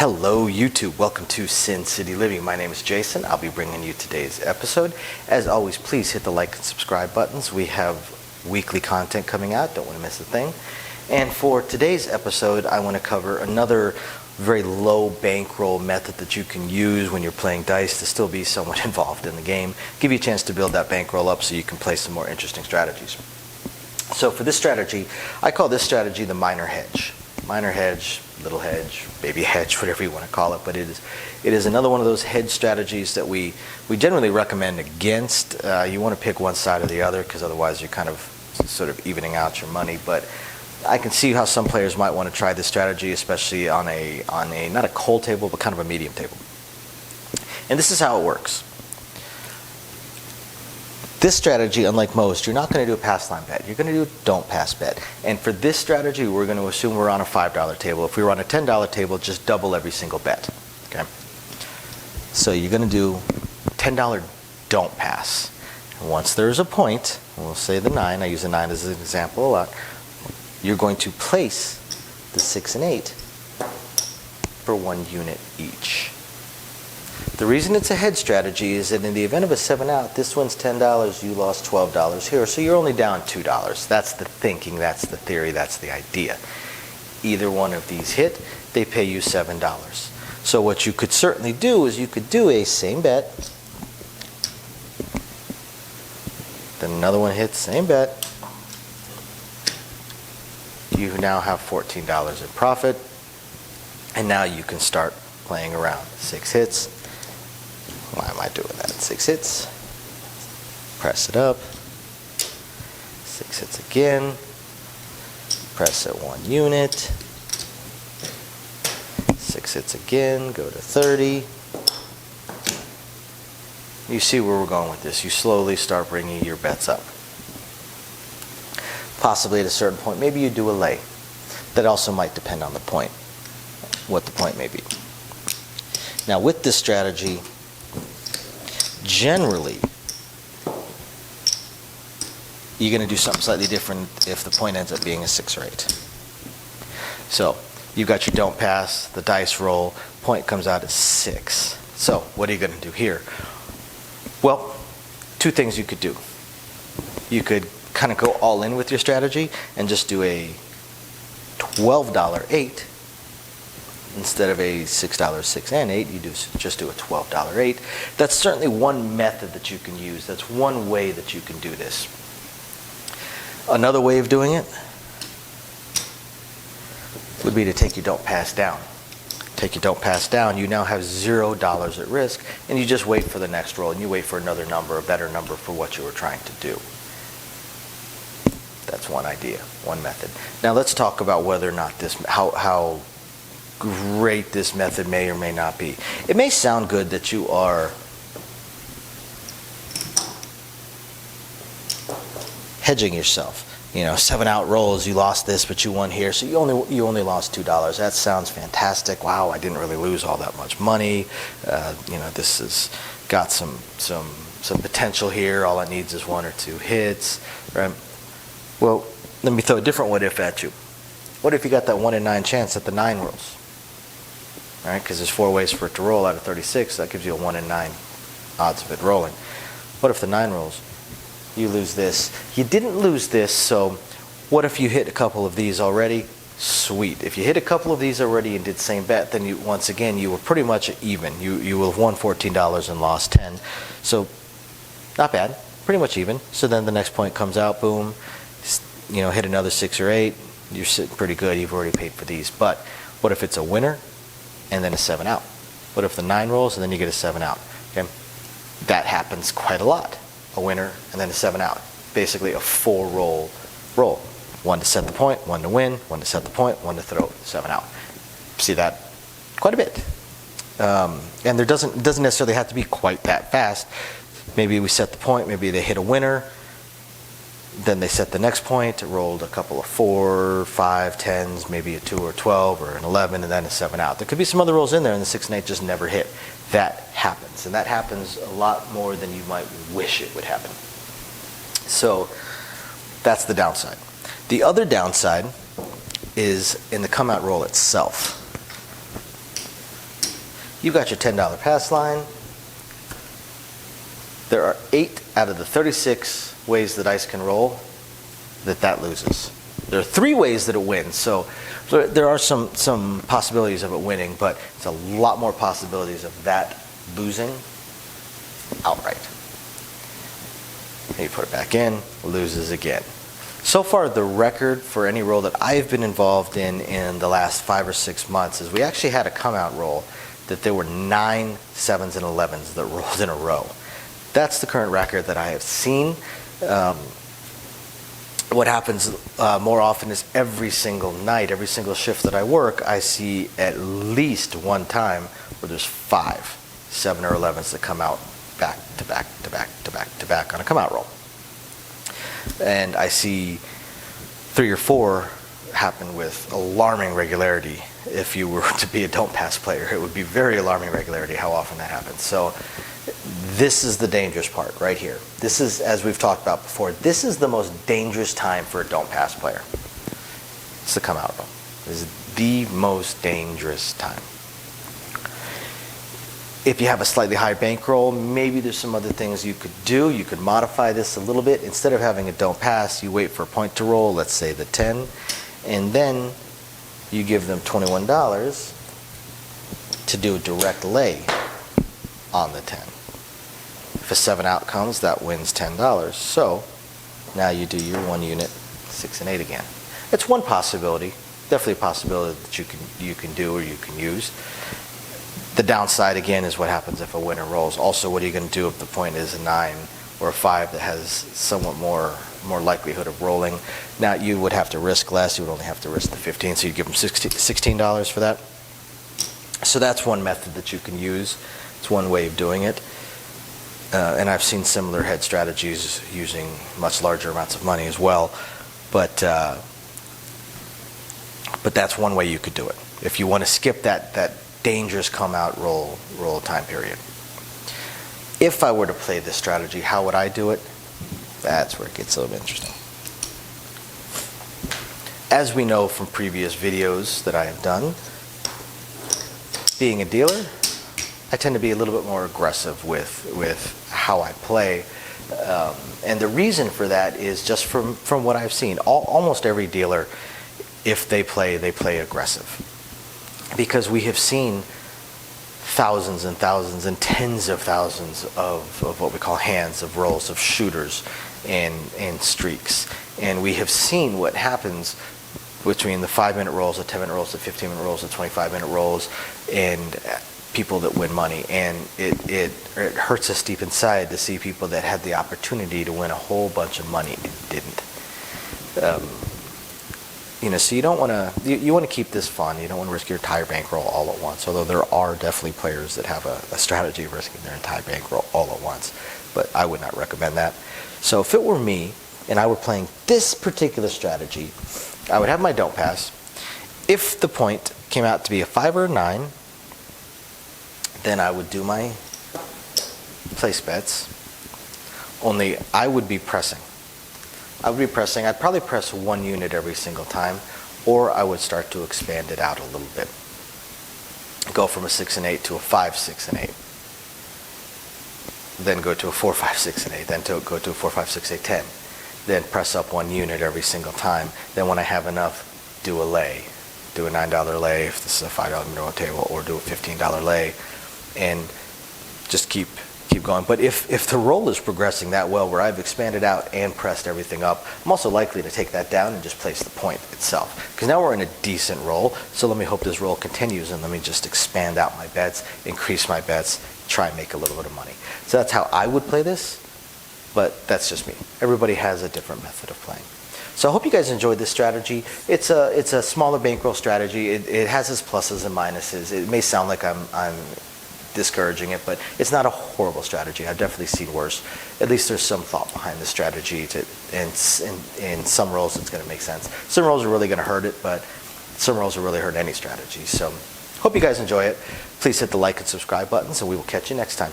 Hello YouTube, welcome to Sin City Living. My name is Jason. I'll be bringing you today's episode. As always, please hit the like and subscribe buttons. We have weekly content coming out, don't want to miss a thing. And for today's episode, I want to cover another very low bankroll method that you can use when you're playing dice to still be somewhat involved in the game. Give you a chance to build that bankroll up so you can play some more interesting strategies. So for this strategy, I call this strategy the minor hedge. Minor hedge, little hedge, baby hedge, whatever you want to call it, but it is another one of those hedge strategies that we generally recommend against. You want to pick one side or the other because otherwise you're kind of sort of evening out your money. But I can see how some players might want to try this strategy, especially on a not a cold table, but kind of a medium table. And this is how it works. This strategy, unlike most, you're not going to do a pass line bet. You're going to do a don't pass bet. And for this strategy, we're going to assume we're on a $5 table. If we were on a $10 table, just double every single bet. Okay. So you're going to do $10 don't pass. And once there's a point, we'll say the 9. I use the 9 as an example a lot. You're going to place the 6 and 8 for 1 unit each. The reason it's a hedge strategy is that in the event of a 7 out, this one's $10, you lost $12 here, so you're only down $2. That's the thinking, that's the theory, that's the idea. Either one of these hit, they pay you $7. So what you could certainly do is you could do a same bet, then another one hits, same bet. You now have $14 in profit, and now you can start playing around. 6 hits. Why am I doing that? 6 hits. Press it up. 6 hits again. Press it 1 unit. 6 hits again. Go to 30. You see where we're going with this. You slowly start bringing your bets up. Possibly at a certain point, maybe you do a lay. That also might depend on the point, what the point may be. Now with this strategy, generally, you're going to do something slightly different if the point ends up being a 6 or 8. So you've got your don't pass, the dice roll, point comes out as 6. So what are you going to do here? Well, 2 things you could do. You could kind of go all in with your strategy and just do a $12 8 instead of a $6 6 and 8. You just do a $12 8. That's certainly one method that you can use. That's one way that you can do this. Another way of doing it would be to take your don't pass down. Take your don't pass down, you now have $0 at risk, and you just wait for the next roll, and you wait for another number, a better number for what you were trying to do. That's one idea, one method. Now let's talk about whether or not this, how great this method may or may not be. It may sound good that you are hedging yourself. You know, 7 out rolls, you lost this, but you won here, so you only lost $2. That sounds fantastic. Wow, I didn't really lose all that much money. You know, this has got some potential here. All it needs is 1 or 2 hits, right? Well, let me throw a different what if at you. What if you got that 1 in 9 chance that the 9 rolls? All right, because there's 4 ways for it to roll out of 36. That gives you a 1 in 9 odds of it rolling. What if the 9 rolls? You lose this. You didn't lose this, so what if you hit a couple of these already? Sweet. If you hit a couple of these already and did same bet, then once again you were pretty much even. You will have won $14 and lost 10. So not bad. Pretty much even. So then the next point comes out, boom. You know, hit another 6 or 8. You're sitting pretty good. You've already paid for these. But what if it's a winner and then a 7 out? What if the 9 rolls and then you get a 7 out? Okay, that happens quite a lot. A winner and then a 7 out. Basically a 4 roll. 1 to set the point, 1 to win, 1 to set the point, 1 to throw, 7 out. See that quite a bit. And it doesn't necessarily have to be quite that fast. Maybe we set the point, maybe they hit a winner, then they set the next point, it rolled a couple of 4, 5, 10s, maybe a 2 or 12 or an 11, and then a 7 out. There could be some other rolls in there and the 6 and 8 just never hit. That happens, and that happens a lot more than you might wish it would happen. So that's the downside. The other downside is in the come out roll itself. You got your $10 pass line. There are 8 out of the 36 ways the dice can roll that loses. There are 3 ways that it wins. So there are some possibilities of it winning, but it's a lot more possibilities of that losing outright. And you put it back in, loses again. So far, the record for any roll that I've been involved in the last 5 or 6 months is we actually had a come out roll that there were 9 7s and 11s that rolled in a row. That's the current record that I have seen. What happens more often is every single night, every single shift that I work, I see at least one time where there's 5 7 or 11s that come out back to back to back to back to back on a come out roll. And I see 3 or 4 happen with alarming regularity. If you were to be a don't pass player, it would be very alarming regularity how often that happens. So this is the dangerous part right here. This is, as we've talked about before, this is the most dangerous time for a don't pass player. It's the come out roll. This is the most dangerous time. If you have a slightly higher bankroll, maybe there's some other things you could do. You could modify this a little bit. Instead of having a don't pass, you wait for a point to roll, let's say the 10, and then you give them $21 to do a direct lay on the 10. If a 7 out comes, that wins $10. So now you do your 1 unit, 6 and 8 again. It's one possibility, definitely a possibility that you can do or you can use. The downside, again, is what happens if a winner rolls. Also, what are you going to do if the point is a 9 or a 5 that has somewhat more likelihood of rolling? Now, you would have to risk less. You would only have to risk the 15, so you'd give them $16 for that. So that's one method that you can use. It's one way of doing it. And I've seen similar hedge strategies using much larger amounts of money as well. But that's one way you could do it. If you want to skip that dangerous come out roll time period. If I were to play this strategy, how would I do it? That's where it gets a little interesting. As we know from previous videos that I have done, being a dealer, I tend to be a little bit more aggressive with how I play. And the reason for that is just from what I've seen. Almost every dealer, if they play aggressive. Because we have seen thousands and thousands and tens of thousands of what we call hands, of rolls, of shooters and streaks. And we have seen what happens between the 5-minute rolls, the 10-minute rolls, the 15-minute rolls, the 25-minute rolls, and people that win money. And it hurts us deep inside to see people that had the opportunity to win a whole bunch of money and didn't. So you don't want to. You want to keep this fun. You don't want to risk your entire bankroll all at once. Although there are definitely players that have a strategy of risking their entire bankroll all at once, but I would not recommend that. So if it were me and I were playing this particular strategy, I would have my don't pass. If the point came out to be a 5 or a 9, then I would do my place bets. Only I would be pressing. I'd probably press 1 unit every single time, or I would start to expand it out a little bit. Go from a 6 and 8 to a 5, 6 and 8. Then go to a 4, 5, 6 and 8. Then go to a 4, 5, 6, 8, 10. Then press up 1 unit every single time. Then when I have enough, do a lay. Do a $9 lay if this is a $5 minimum table, or do a $15 lay, and just keep going. But if the roll is progressing that well where I've expanded out and pressed everything up, I'm also likely to take that down and just place the point itself. Because now we're in a decent roll, so let me hope this roll continues, and let me just expand out my bets, increase my bets, try and make a little bit of money. So that's how I would play this, but that's just me. Everybody has a different method of playing. So I hope you guys enjoyed this strategy. It's a smaller bankroll strategy. It has its pluses and minuses. It may sound like I'm discouraging it, but it's not a horrible strategy. I've definitely seen worse. At least there's some thought behind the strategy, and in some roles it's going to make sense. Some roles are really going to hurt it, but some roles will really hurt any strategy. So hope you guys enjoy it. Please hit the like and subscribe buttons, and we will catch you next time.